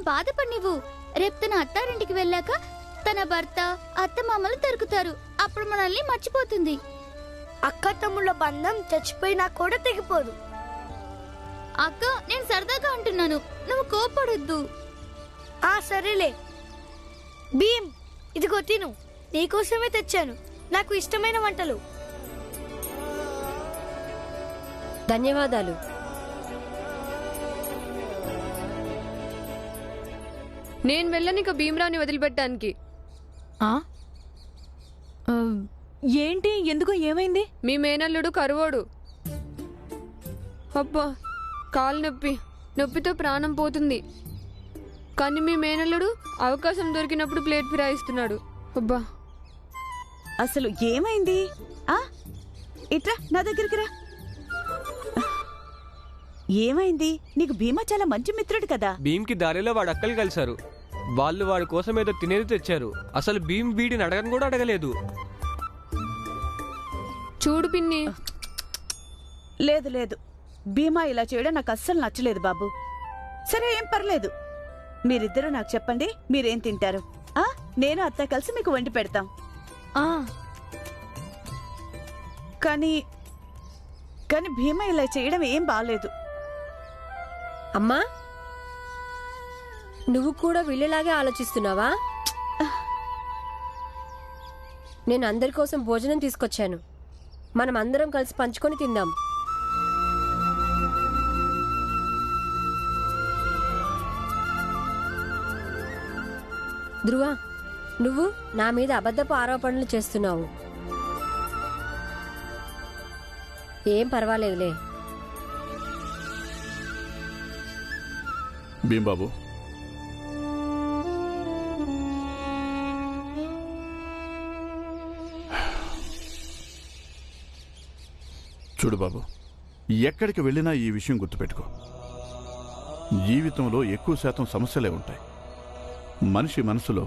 బాధపడినివ్వు. రేపు తన అత్తారింటికి వెళ్ళాక తన భర్త అత్తమామలు దొరుకుతారు. అప్పుడు మనల్ని మర్చిపోతుంది. అక్క తమ్ముళ్ళ బంధం చచ్చిపోయినా కూడా తెగిపోదు. అక్క, నేను సరదాగా అంటున్నాను, నువ్వు కోపడొద్దు. సరేలే. భీమ్, ఇదిగో తిను. నీకోసమే తెచ్చాను, నాకు ఇష్టమైన వంటలు. ధన్యవాదాలు. నేను వెళ్ళనిక భీమ్రావుని వదిలిపెట్టడానికి. ఏంటి? ఎందుకు? ఏమైంది? మీ మేనల్లుడు కరువోడు. అబ్బా, కాలు నొప్పితో ప్రాణం పోతుంది. కానీ మీ మేనల్లుడు అవకాశం దొరికినప్పుడు ప్లేట్ ఫిరాయిస్తున్నాడు. అబ్బా, అసలు ఏమైంది? ఇట్రా, నా దగ్గరికి రా. ఏమైంది? నీకు భీమా చాలా మంచి మిత్రుడు కదా. భీమ్కి దారిలో వాడు అక్కలు కలిశారు. వాళ్ళు వాడి కోసం ఏదో తినేది తెచ్చారు. అసలు భీమ్ వీడిని అడగని కూడా అడగలేదు. చూడు పిన్ని. లేదు లేదు, భీమా ఇలా చేయడం నాకు అస్సలు నచ్చలేదు బాబు. సరే, ఏం పర్లేదు. మీరిద్దరూ నాకు చెప్పండి, మీరేం తింటారు. నేను అత్త కలిసి మీకు వండి పెడతాం. కానీ భీమా ఇలా చేయడం ఏం బాలేదు. అమ్మా, నువ్వు కూడా వీళ్ళలాగే ఆలోచిస్తున్నావా? నేను అందరి కోసం భోజనం తీసుకొచ్చాను. మనం అందరం కలిసి పంచుకొని తిందాం. ధ్రువ, నువ్వు నా మీద అబద్ధపు ఆరోపణలు చేస్తున్నావు. ఏం పర్వాలేదులే. భీంబాబు, చూడు బాబు, ఎక్కడికి వెళ్ళినా ఈ విషయం గుర్తుపెట్టుకో. జీవితంలో ఎక్కువ శాతం సమస్యలే ఉంటాయి. మనిషి మనసులో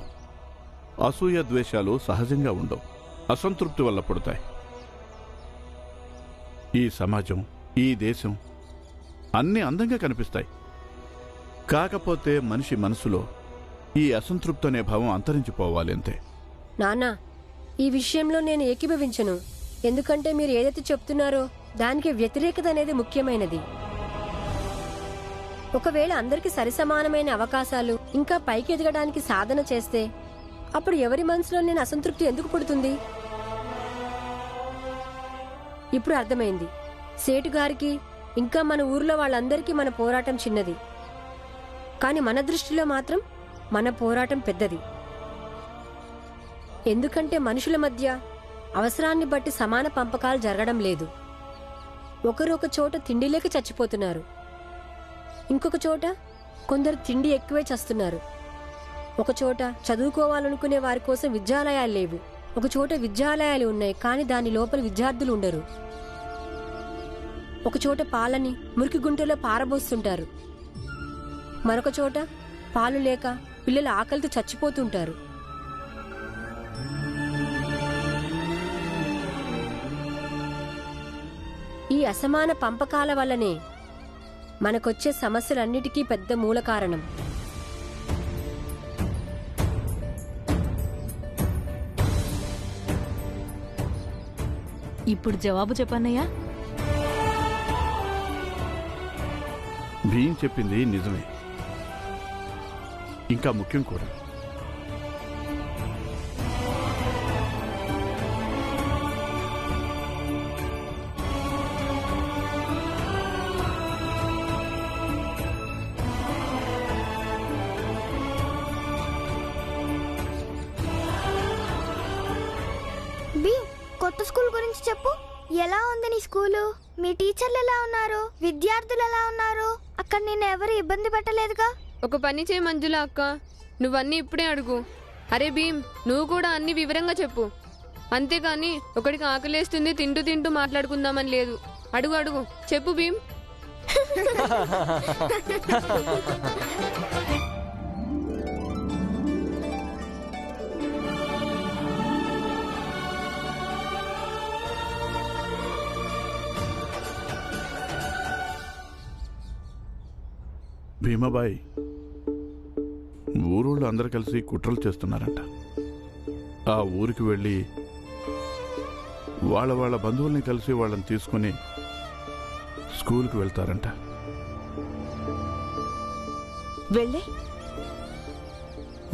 అసూయ ద్వేషాలు సహజంగా ఉండవు, అసంతృప్తి వల్ల పుడతాయి. ఈ సమాజం, ఈ దేశం అన్నీ అందంగా కనిపిస్తాయి. కాకపోతే మనిషి మనసులో ఈ అసంతృప్తి అనే భావం అంతరించిపోవాలి అంతే. నాన్నా, ఈ విషయంలో నేను ఏకీభవించను. ఎందుకంటే మీరు ఏదైతే చెప్తున్నారో దానికి వ్యతిరేకత అనేది ముఖ్యమైనది. ఒకవేళ అందరికీ సరిసమానమైన అవకాశాలు ఇంకా పైకి ఎదగడానికి సాధన చేస్తే అప్పుడు ఎవరి మనసులో నేను అసంతృప్తి ఎందుకు పుడుతుంది? ఇప్పుడు అర్థమైంది. సేటు గారికి ఇంకా మన ఊర్లో వాళ్ళందరికీ మన పోరాటం చిన్నది, కానీ మన దృష్టిలో మాత్రం మన పోరాటం పెద్దది. ఎందుకంటే మనుషుల మధ్య అవసరాన్ని బట్టి సమాన పంపకాలు జరగడం లేదు. ఒకరు ఒక చోట తిండి లేక చచ్చిపోతున్నారు, ఇంకొక చోట కొందరు తిండి ఎక్కువే చస్తున్నారు. ఒక చోట చదువుకోవాలనుకునే వారి కోసం విద్యాలయాలు లేవు, ఒక చోట విద్యాలయాలు ఉన్నాయి కానీ దాని లోపల విద్యార్థులు ఉండరు. ఒక చోట పాలని మురికి గుంటలో పారబోస్తుంటారు, మరొక చోట పాలు లేక పిల్లలు ఆకలితో చచ్చిపోతుంటారు. ఈ అసమాన పంపకాల వల్లనే మనకొచ్చే సమస్యలన్నిటికీ పెద్ద మూల కారణం. ఇప్పుడు జవాబు చెప్పన్నయ్యా. భీం చెప్పింది నిజమే, ఇంకా ముఖ్యం కూడా. కొత్త స్కూల్ గురించి చెప్పు. ఎలా ఉంది నీ స్కూలు? మీ టీచర్లు ఎలా ఉన్నారు? విద్యార్థులు ఎలా ఉన్నారు? అక్కడ నేను ఎవరు ఇబ్బంది పెట్టలేదుగా? ఒక పని చేయి మంజుల అక్క, నువ్వన్నీ ఇప్పుడే అడుగు. అరే భీమ్, నువ్వు కూడా అన్ని వివరంగా చెప్పు. అంతేగాని ఒకడికి ఆకలేస్తుంది తింటూ తింటూ మాట్లాడుకుందామని లేదు. అడుగు అడుగు, చెప్పు భీమ్. భీమాబాయి, ఊరోళ్ళు అందరూ కలిసి కుట్రలు చేస్తున్నారంట. ఆ ఊరికి వెళ్ళి వాళ్ళ బంధువుల్ని కలిసి వాళ్ళని తీసుకుని స్కూల్కి వెళ్తారంట.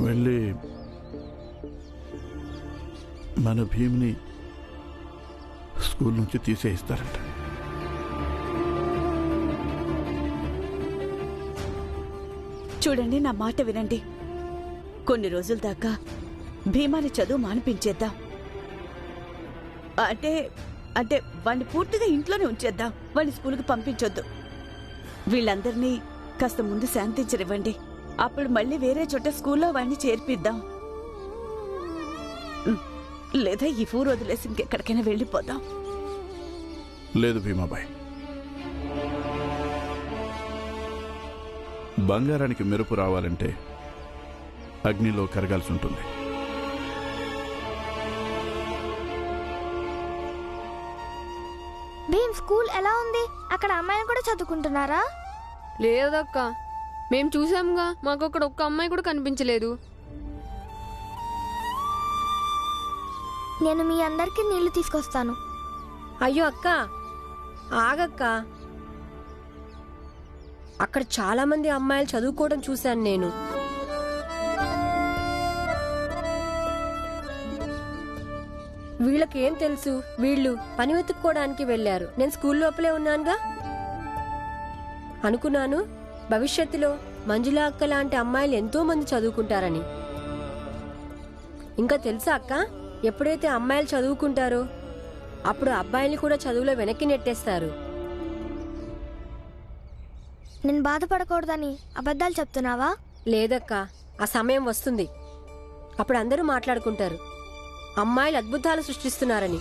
వెళ్ళి మన భీమ్ని స్కూల్ నుంచి తీసేయిస్తారంట. చూడండి, నా మాట వినండి. కొన్ని రోజుల దాకా భీమాని చదువు మానిపించేద్దాం. అంటే అంటే వాడిని పూర్తిగా ఇంట్లోనే ఉంచేద్దాం. వాడిని స్కూల్కి పంపించొద్దు. వీళ్ళందరినీ కాస్త ముందు శాంతించనివ్వండి. అప్పుడు మళ్ళీ వేరే చోట స్కూల్లో వాడిని చేర్పిద్దాం. లేదా ఈ ఊరు వదిలేసి ఇంకెక్కడికైనా వెళ్ళిపోదాం. లేదు భీమాబాయ్, బంగారానికి మెరుపు రావాలంటే అగ్నిలో కరగాల్సి ఉంటుంది. భీమ్, స్కూల్ ఎలా ఉంది? అక్కడ అమ్మాయిలు కూడా చదువుకుంటున్నారా? లేదక్క, మేం చూసాంగా, మాకు అక్కడ ఒక్క అమ్మాయి కూడా కనిపించలేదు. నేను మీ అందరికి నీళ్లు తీసుకొస్తాను. అయ్యో అక్క, ఆగక్క. అక్కడ చాలా మంది అమ్మాయిలు చదువుకోవడం చూశాను నేను. వీళ్ళకేం తెలుసు? వీళ్ళు పని వెతుక్కోవడానికి వెళ్ళారు. నేను స్కూల్ లోపలే ఉన్నానుగా. అనుకున్నాను భవిష్యత్తులో మంజుల అక్క లాంటి అమ్మాయిలు ఎంతో మంది చదువుకుంటారని. ఇంకా తెలుసా అక్క, ఎప్పుడైతే అమ్మాయిలు చదువుకుంటారో అప్పుడు అబ్బాయిల్ని కూడా చదువులో వెనక్కి నెట్టేస్తారు. నేను బాధపడకూడదని అబద్ధాలు చెప్తున్నావా? లేదక్క, ఆ సమయం వస్తుంది. అప్పుడు అందరూ మాట్లాడుకుంటారు అమ్మాయిలు అద్భుతాలు సృష్టిస్తున్నారని.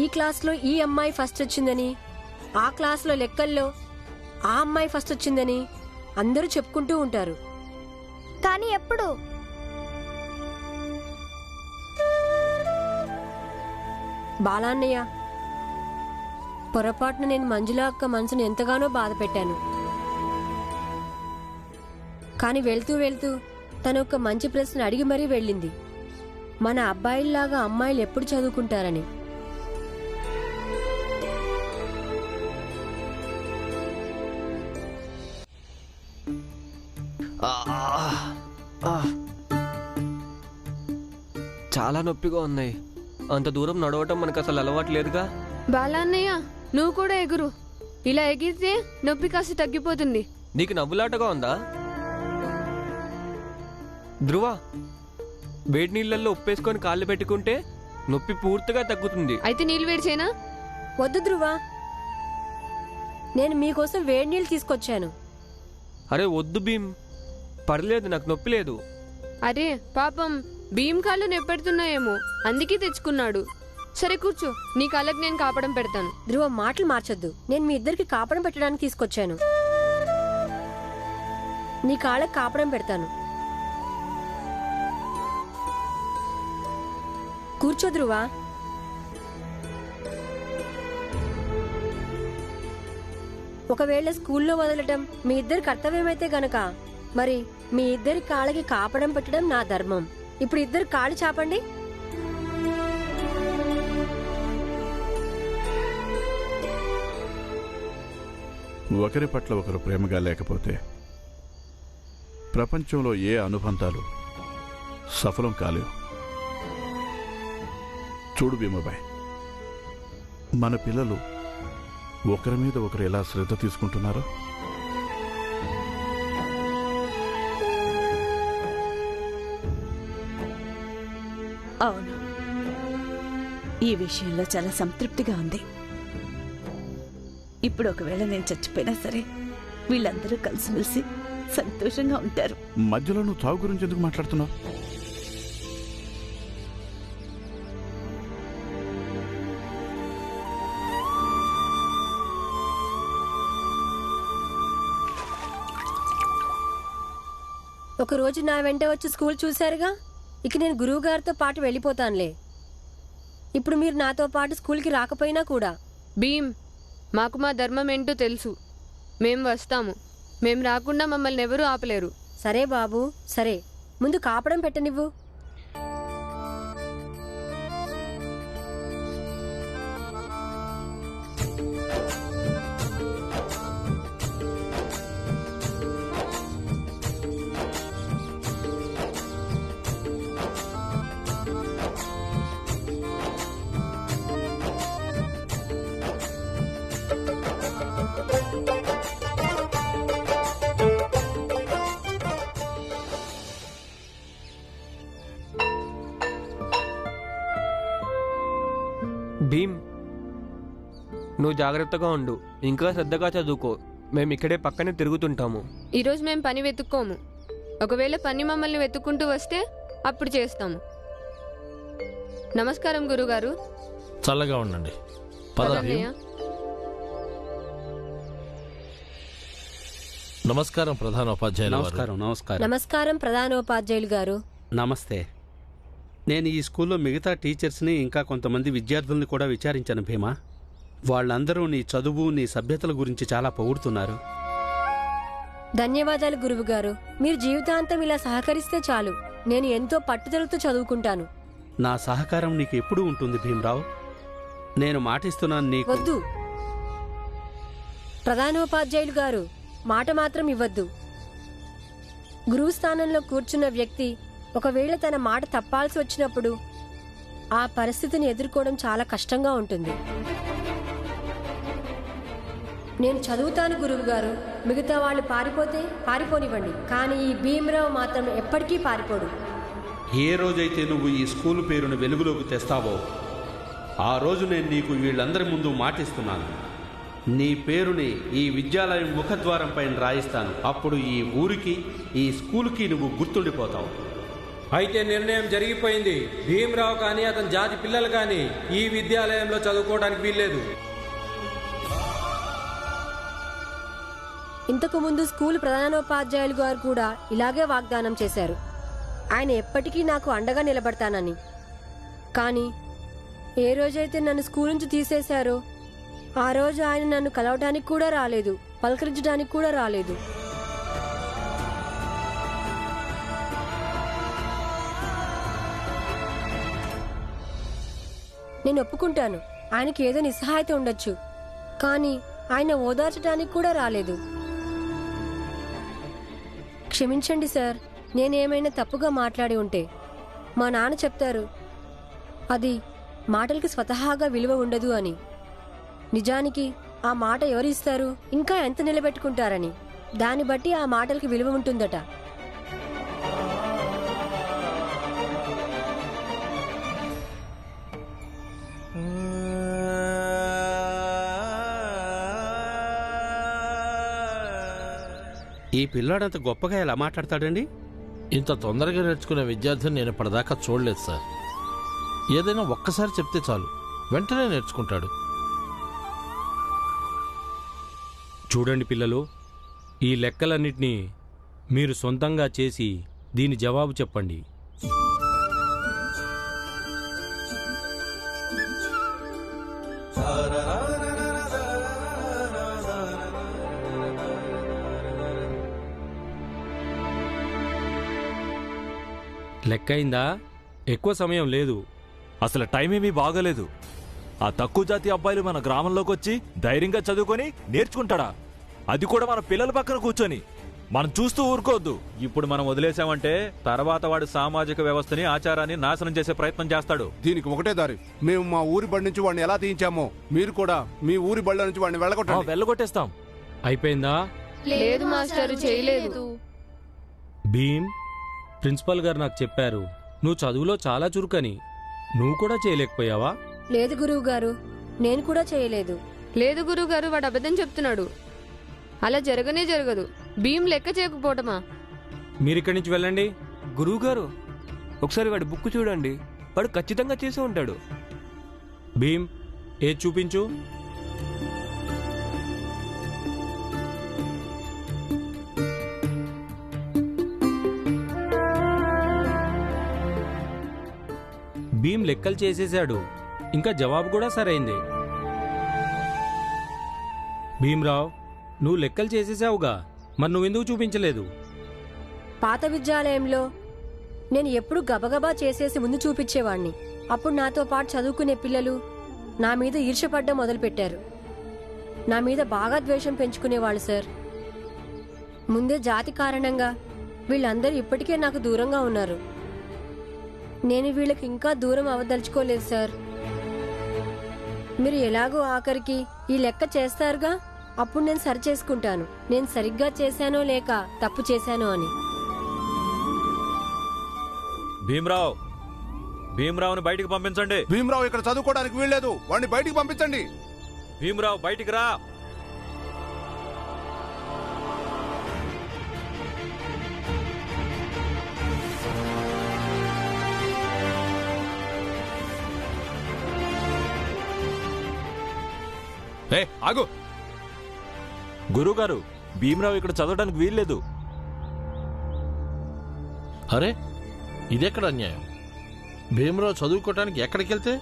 ఈ క్లాస్లో ఈ అమ్మాయి ఫస్ట్ వచ్చిందని, ఆ క్లాస్లో లెక్కల్లో ఆ అమ్మాయి ఫస్ట్ వచ్చిందని అందరూ చెప్పుకుంటూ ఉంటారు. కానీ ఎప్పుడు? బాలాన్నయ్య, పొరపాటున నేను మంజుల అక్క మనసును ఎంతగానో బాధ పెట్టాను. కానీ వెళ్తూ వెళ్తూ తను ఒక మంచి ప్రశ్న అడిగి మరీ వెళ్ళింది. మన అబ్బాయిల్లాగా అమ్మాయిలు ఎప్పుడు చదువుకుంటారని. చాలా నొప్పిగా ఉన్నాయి. అంత దూరం నడవటం మనకు అసలు అలవాటు లేదుగా. బాలాన్నయ్య, నువ్వు కూడా ఎగురు. ఇలా ఎగిరితే నొప్పి కాస్త తగ్గిపోతుంది. నీకు నవ్వులాటగా ఉందా? ధ్రువ, వేడి నీళ్ళల్లో ఉప్పేసుకొని కాళ్ళు పెట్టుకుంటే నొప్పి పూర్తిగా తగ్గుతుంది. అయితే నీళ్ళు వేడి చేయనా? వద్దు ధ్రువ, నేను మీకోసం వేడి నీళ్ళు తీసుకొచ్చాను. అరే వద్దు భీమ్, పర్లేదు, నాకు నొప్పి లేదు. అరే పాపం, భీమ్ కాళ్ళు నొప్పెడుతున్నాయేమో, అందుకే తెచ్చుకున్నాడు. సరే కూర్చో, నీ కాళ్ళకి నేను కాపడం పెడతాను. ధ్రువ, మాటలు మార్చొద్దు. నేను మీ ఇద్దరికి కాపడం పెట్టడానికి తీసుకొచ్చాను. నీ కాళ్ళకి కాపడం పెడతాను. కూర్చో ధ్రువ. ఒకవేళ స్కూల్లో వదలటం మీ ఇద్దరి కర్తవ్యమైతే గనక మరి మీ ఇద్దరి కాళ్ళకి కాపడం పెట్టడం నా ధర్మం. ఇప్పుడు ఇద్దరు కాళ్ళు చాపండి. ఒకరి పట్ల ఒకరు ప్రేమగా లేకపోతే ప్రపంచంలో ఏ అనుబంధాలు సఫలం కాలేవు. చూడు భీమబాయ్, మన పిల్లలు ఒకరి మీద ఒకరు ఎలా శ్రద్ధ తీసుకుంటున్నారో. అవును, ఈ విషయంలో చాలా సంతృప్తిగా ఉంది. ఇప్పుడు ఒకవేళ నేను చచ్చిపోయినా సరే వీళ్ళందరూ కలిసిమెలిసి సంతోషంగా ఉంటారు. మధ్యలో నువ్వు చావు గురించి ఎందుకు మాట్లాడుతున్నావు? ఒకరోజు నా వెంట వచ్చి స్కూల్ చూశారుగా. ఇక నేను గురువు గారితో పాటు వెళ్ళిపోతానులే. ఇప్పుడు మీరు నాతో పాటు స్కూల్కి రాకపోయినా కూడా. భీమ్, మాకు మా ధర్మం ఏంటో తెలుసు. మేం వస్తాము. మేం రాకుండా మమ్మల్ని ఎవరూ ఆపలేరు. సరే బాబు సరే, ముందు కాపడం పెట్టనివ్వు. భీమ్, నువ్వు జాగ్రత్తగా ఉండు, ఇంకా శ్రద్ధగా చదువుకో. మేము ఇక్కడే పక్కనే తిరుగుతుంటాము. ఈరోజు మేము పని వెతుక్కోము. ఒకవేళ పని మమ్మల్ని వెతుక్కుంటూ వస్తే అప్పుడు చేస్తాము. నమస్కారం గురుగారు. చల్లగా ఉండండి. పద పదన్నయ్య. నమస్కారం ప్రధానోపాధ్యాయులు వారు. నమస్కారం. నమస్కారం. నమస్కారం ప్రధానోపాధ్యాయులు గారు. నమస్తే. నేను ఈ స్కూల్లో మిగతా టీచర్స్ని ఇంకా కొంతమంది విద్యార్థుల్ని కూడా విచారించాను భీమా. వాళ్ళందరూ నీ చదువు, నీ సభ్యతల గురించి చాలా పొగుడుతున్నారు. ధన్యవాదాలు గురువు గారు. మీరు జీవితాంతం ఇలా సహకరిస్తే చాలు. నేను ఎంతో పట్టుదలతో చదువుకుంటాను. నా సహకారం నీకు ఎప్పుడూ ఉంటుంది భీమరావు. నేను మాటిస్తున్నాను నీకు. వద్దు ప్రధానోపాధ్యాయులు గారు, మాట మాత్రం ఇవ్వద్దు. గురువు స్థానంలో కూర్చున్న వ్యక్తి ఒకవేళ తన మాట తప్పాల్సి వచ్చినప్పుడు ఆ పరిస్థితిని ఎదుర్కోవడం చాలా కష్టంగా ఉంటుంది. నేను చదువుతాను గురువు గారు. మిగతా వాళ్ళు పారిపోతే పారిపోనివ్వండి, కానీ ఈ భీమరావు మాత్రం ఎప్పటికీ పారిపోడు. ఏ రోజైతే నువ్వు ఈ స్కూలు పేరును వెలుగులోకి తెస్తావో ఆ రోజు నేను నీకు వీళ్ళందరి ముందు మాటిస్తున్నాను. నీ పేరుని ఈ విద్యాలయం ముఖద్వారం పైన రాయిస్తాను. అప్పుడు ఈ ఊరికి, ఈ స్కూలుకి నువ్వు గుర్తుండిపోతావు. అయితే నిర్ణయం జరిగిపోయింది. భీమరావు కానీ అతని జాతి పిల్లలు కానీ ఈ విద్యాలయంలో చదువుకోవడానికి వీల్లేదు. ఇంతకు ముందు స్కూల్ ప్రధానోపాధ్యాయులు గారు కూడా ఇలాగే వాగ్దానం చేశారు. ఆయన ఎప్పటికీ నాకు అండగా నిలబడతానని. కానీ ఏ రోజైతే నన్ను స్కూల్ నుంచి తీసేశారో ఆ రోజు ఆయన నన్ను కలవడానికి కూడా రాలేదు, పలకరించడానికి కూడా రాలేదు. నేను ఒప్పుకుంటాను, ఆయనకి ఏదో నిస్సహాయత ఉండొచ్చు, కానీ ఆయన ఓదార్చడానికి కూడా రాలేదు. క్షమించండి సార్, నేనేమైనా తప్పుగా మాట్లాడి ఉంటే. మా నాన్న చెప్తారు అది మాటలకి స్వతహాగా విలువ ఉండదు అని. నిజానికి ఆ మాట ఎవరు ఇస్తారు, ఇంకా ఎంత నిలబెట్టుకుంటారని. దాన్ని బట్టి ఆ మాటలకి విలువ ఉంటుందట. ఈ పిల్లాడంత గొప్పగా ఎలా మాట్లాడతాడండి? ఇంత తొందరగా నేర్చుకునే విద్యార్థిని నేను ఇప్పటిదాకా చూడలేదు సార్. ఏదైనా ఒక్కసారి చెప్తే చాలు, వెంటనే నేర్చుకుంటాడు. చూడండి పిల్లలు, ఈ లెక్కలన్నిటినీ మీరు సొంతంగా చేసి దీని జవాబు చెప్పండి. లెక్క అయిందా? ఎక్కువ సమయం లేదు. అసలు టైం ఏమీ బాగలేదు. ఆ తక్కువ జాతి అబ్బాయిలు మన గ్రామంలోకి వచ్చి ధైర్యంగా చదువుకొని నేర్చుకుంటాడా? అది కూడా మన పిల్లల పక్కన కూర్చొని. మనం చూస్తూ ఊరుకోవద్దు. ఇప్పుడు మనం వదిలేసామంటే తర్వాత వాడు సామాజిక వ్యవస్థని, ఆచారాన్ని నాశనం చేసే ప్రయత్నం చేస్తాడు. దీనికి ఒకటే దారి. మేము మా ఊరి బడి నుంచి వాడిని ఎలా తీయించామో మీరు కూడా మీ ఊరి బళ్ళ నుంచి వాడిని వెళ్ళగొట్టేస్తాం. అయిపోయిందా? లేదు మాస్టర్, చేయలేదు. భీమ్, ప్రిన్సిపల్ గారు నాకు చెప్పారు నువ్వు చదువులో చాలా చురుకని. నువ్వు కూడా చేయలేకపోయావా? లేదు గురువు గారు, నేను కూడా చేయలేదు. లేదు గురుగారు, వాడు అబద్ధం చెప్తున్నాడు. అలా జరగనే జరగదు. భీమ్ లెక్క చేయకపోవటమా? మీరిక్కడి నుంచి వెళ్ళండి. గురువుగారు, ఒకసారి వాడి బుక్ చూడండి, వాడు ఖచ్చితంగా చేసి ఉంటాడు. భీమ్, ఏది చూపించు. భీమ్ లెక్కలు చేసేశాడు, ఇంకా జవాబు కూడా సరైంది. భీమ్రావ్, నువ్వు లెక్కలు చేసేసావుగా, మరి నువ్వెందుకు చూపించలేదు? పాత విద్యాలయంలో నేను ఎప్పుడు గబగబా చేసేసి ముందు చూపించేవాణ్ణి. అప్పుడు నాతో పాటు చదువుకునే పిల్లలు నా మీద ఈర్ష్యపడ్డం మొదలుపెట్టారు. నా మీద బాగా ద్వేషం పెంచుకునేవాళ్ళు సార్. ముందే జాతి కారణంగా వీళ్ళందరూ ఇప్పటికే నాకు దూరంగా ఉన్నారు. నేను వీళ్ళకి ఇంకా దూరం అవదలుచుకోలేదు సార్. మీరు ఎలాగో ఆఖరికి ఈ లెక్క చేస్తారుగా, అప్పుడు నేను సరి చేసుకుంటాను నేను సరిగ్గా చేశానో లేక తప్పు చేశానో అని. భీమరావుని బయటికి పంపించండి. భీమరావు ఇక్కడ చదువుకోవడానికి వీల్లేదు, వాడిని బయటికి పంపించండి. భీమరావు బయటికి రా. ఆగు. గురుగారు, భీమరావు ఇక్కడ చదవడానికి వీల్లేదు. అరే, ఇదెక్కడ అన్యాయం? భీమరావు చదువుకోవటానికి ఎక్కడికి వెళ్తే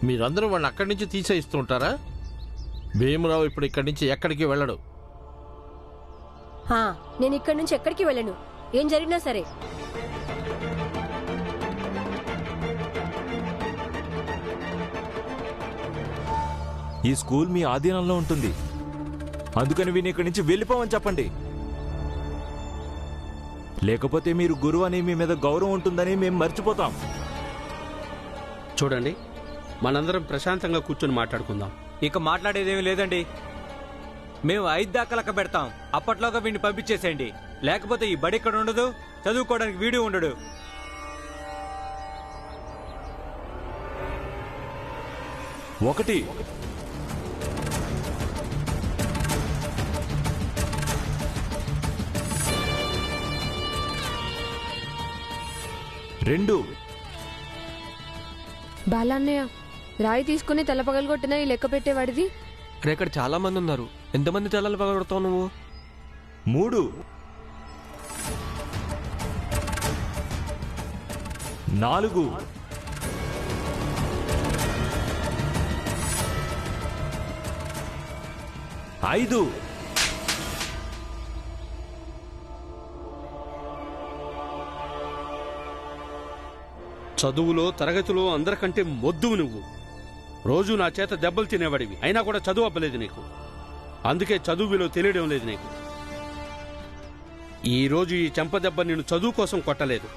మీరందరూ వాడిని అక్కడి నుంచి తీసేయిస్తుంటారా? భీమరావు ఇప్పుడు ఇక్కడి నుంచి ఎక్కడికి వెళ్ళడు. నేను ఇక్కడి నుంచి ఎక్కడికి వెళ్ళను, ఏం జరిగినా సరే. ఈ స్కూల్ మీ ఆధీనంలో ఉంటుంది, అందుకని వీని ఇక్కడి నుంచి వెళ్ళిపోమని చెప్పండి. లేకపోతే మీరు గురువు అని మీ మీద గౌరవం ఉంటుందని మేము మర్చిపోతాం. చూడండి, మనందరం ప్రశాంతంగా కూర్చొని మాట్లాడుకుందాం. ఇక మాట్లాడేదేమీ లేదండి. మేము 5 దాకా లెక్క పెడతాం. అప్పట్లోగా వీడిని పంపించేసేయండి. లేకపోతే ఈ బడి ఇక్కడ ఉండదు, చదువుకోవడానికి వీడు ఉండడు. ఒకటి, 2. బాలన్నయ్య, రాయి తీసుకుని తల పగలగొట్టినా ఈ లెక్క పెట్టేవాడిది. ఇక్కడ చాలా మంది ఉన్నారు. ఎంతమంది తలలు పగలగొడతావు నువ్వు? 3, 4, 5. చదువులో తరగతిలో అందరికంటే మొద్దువు నువ్వు. రోజు నా చేత దెబ్బలు తినేవాడివి, అయినా కూడా చదువు అవ్వలేదు నీకు. అందుకే చదువు విలువ తెలియడం లేదు నీకు. ఈరోజు ఈ చెంప దెబ్బ నేను చదువు కోసం కొట్టలేదు.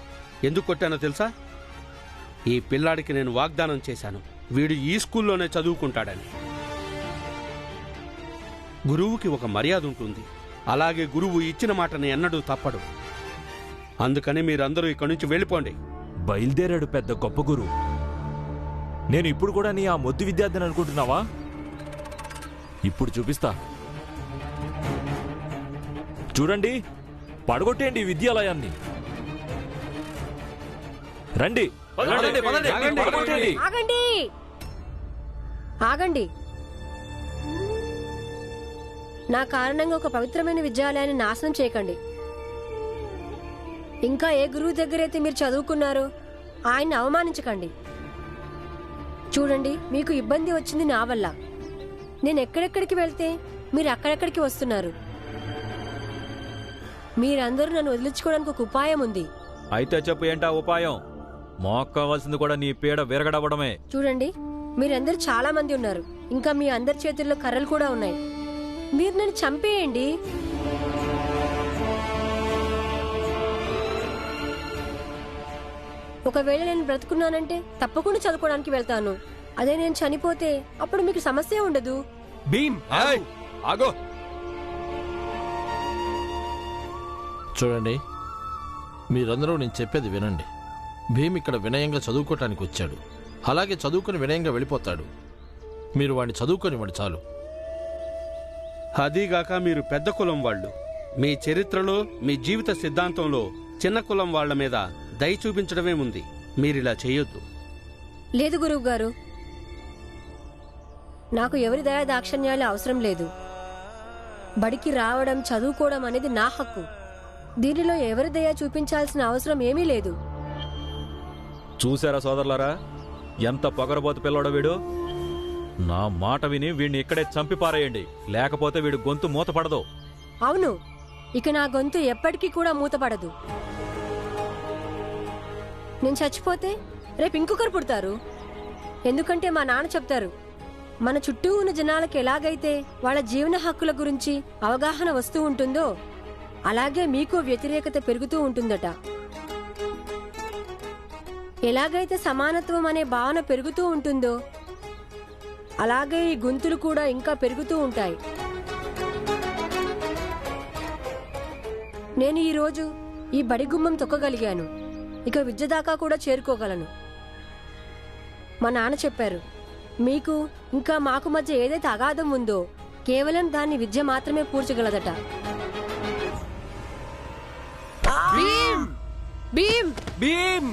ఎందుకు కొట్టానో తెలుసా? ఈ పిల్లాడికి నేను వాగ్దానం చేశాను, వీడు ఈ స్కూల్లోనే చదువుకుంటాడని. గురువుకి ఒక మర్యాద ఉంటుంది, అలాగే గురువు ఇచ్చిన మాటని ఎన్నడూ తప్పడు. అందుకని మీరందరూ ఇక్కడి నుంచి వెళ్ళిపోండి. బయలుదేరాడు పెద్ద గొప్ప గురువు. నేను ఇప్పుడు కూడా నీ ఆ మొద్దు విద్యార్థిని అనుకుంటున్నావా? ఇప్పుడు చూపిస్తా. చూడండి, పడగొట్టేయండి ఈ విద్యాలయాన్ని. రండి. ఆగండి, ఆగండి. నా కారణంగా ఒక పవిత్రమైన విద్యాలయాన్ని నాశనం చేయకండి. ఇంకా ఏ గురువు దగ్గరైతే మీరు చదువుకున్నారో ఆయన్ని అవమానించకండి. చూడండి, మీకు ఇబ్బంది వచ్చింది నా వల్ల. నేను ఎక్కడెక్కడికి వెళ్తే మీరు అక్కడెక్కడికి వస్తున్నారు. మీరందరూ నన్ను వదిలించుకోవడానికి ఒక ఉపాయం ఉంది. అయితే చెప్పు, ఏంటా ఉపాయం? మాకు కావాల్సింది కూడా నీ పీడ విరగడవడమే. చూడండి, మీరందరూ చాలా మంది ఉన్నారు. ఇంకా మీ అందరి చేతుల్లో కర్రలు కూడా ఉన్నాయి. మీరు నన్ను చంపేయండి. ఒకవేళ నేను బ్రతుకున్నానంటే తప్పకుండా చదువుకోవడానికి వెళ్తాను. అదే నేను చనిపోతే అప్పుడు మీకు సమస్య ఉండదు. భీమ్, ఆగో. చూడండి, మీరందరూ నేను చెప్పేది వినండి. భీమ్ ఇక్కడ వినయంగా చదువుకోవటానికి వచ్చాడు, అలాగే చదువుకుని వినయంగా వెళ్ళిపోతాడు. మీరు వాడిని చదువుకొని చాలు. అదీగాక మీరు పెద్ద కులం వాళ్ళు. మీ చరిత్రలో, మీ జీవిత సిద్ధాంతంలో చిన్న కులం వాళ్ల మీద దయ చూపించడమే ఉంది. మీరిలా చేయొద్దు. లేదు గురువు గారు, నాకు ఎవరి దయా దాక్షణ్యాలు అవసరం లేదు. బడికి రావడం, చదువుకోవడం అనేది నా హక్కు. దీనిలో ఎవరి దయ చూపించాల్సిన అవసరం ఏమీ లేదు. చూసారా సోదరులారా, ఎంత పొగరబోతు పిల్లడో వీడు. నా మాట విని వీడిని ఇక్కడే చంపి పారేయండి, లేకపోతే వీడు గొంతు మూతపడదు. అవును, ఇక నా గొంతు ఎప్పటికీ కూడా మూతపడదు. నేను చచ్చిపోతే రేపు ఇంకొకరు పుడతారు. ఎందుకంటే మా నాన్న చెప్తారు, మన చుట్టూ ఉన్న జనాలకు ఎలాగైతే వాళ్ళ జీవన హక్కుల గురించి అవగాహన వస్తూ ఉంటుందో అలాగే మీకు వ్యతిరేకత పెరుగుతూ ఉంటుందట. ఎలాగైతే సమానత్వం అనే భావన పెరుగుతూ ఉంటుందో అలాగే ఈ గొంతులు కూడా ఇంకా పెరుగుతూ ఉంటాయి. నేను ఈరోజు ఈ బడి గుమ్మం తొక్కగలిగాను, ఇక విద్య దాకా కూడా చేరుకోగలను. మా నాన్న చెప్పారు, మీకు ఇంకా మాకు మధ్య ఏదైతే అగాధం ఉందో కేవలం దాన్ని విద్య మాత్రమే పూడ్చగలదట. భీమ్ భీమ్ భీమ్